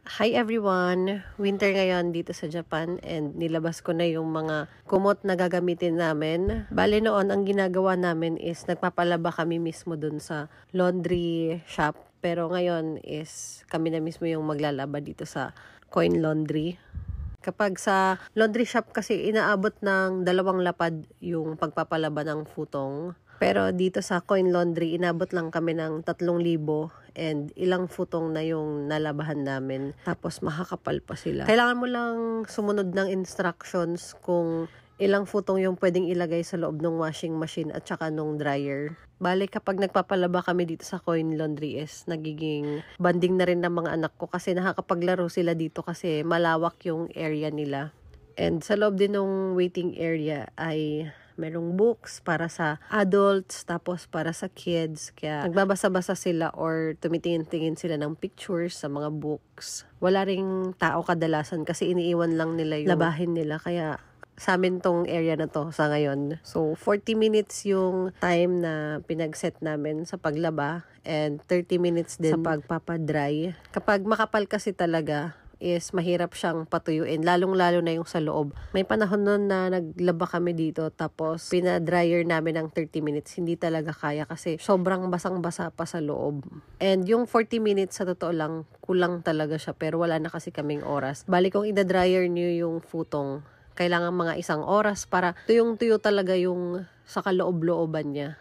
Hi everyone! Winter ngayon dito sa Japan and nilabas ko na yung mga kumot na gagamitin namin. Bale noon, ang ginagawa namin is nagpapalaba kami mismo dun sa laundry shop. Pero ngayon is kami na mismo yung maglalaba dito sa Coin Laundry. Kapag sa laundry shop kasi inaabot ng 2 lapad yung pagpapalaba ng futong. Pero dito sa Coin Laundry, inabot lang kami ng 3,000 and ilang futong na yung nalabahan namin. Tapos makakapal pa sila. Kailangan mo lang sumunod ng instructions kung ilang futong yung pwedeng ilagay sa loob ng washing machine at saka nung dryer. Bale, kapag nagpapalaba kami dito sa Coin Laundry is nagiging banding na rin ng mga anak ko kasi nakakapaglaro sila dito kasi malawak yung area nila. And sa loob din ng waiting area ay merong books para sa adults, tapos para sa kids. Kaya nagbabasa-basa sila or tumitingin-tingin sila ng pictures sa mga books. Wala ring tao kadalasan kasi iniiwan lang nila yung labahin nila. Kaya sa amin tong area na to sa ngayon. So, 40 minutes yung time na pinag-set namin sa paglaba and 30 minutes din sa pagpapadry. Kapag makapal kasi talaga, is mahirap siyang patuyuin, lalong-lalo na yung sa loob. May panahon nun na naglaba kami dito, tapos pinadryer namin ng 30 minutes. Hindi talaga kaya kasi sobrang basang-basa pa sa loob. And yung 40 minutes, sa totoo lang, kulang talaga siya, pero wala na kasi kaming oras. Bali kung ida-dryer niyo yung futong, kailangan mga 1 oras para tuyong-tuyo talaga yung sa kaloob-looban niya.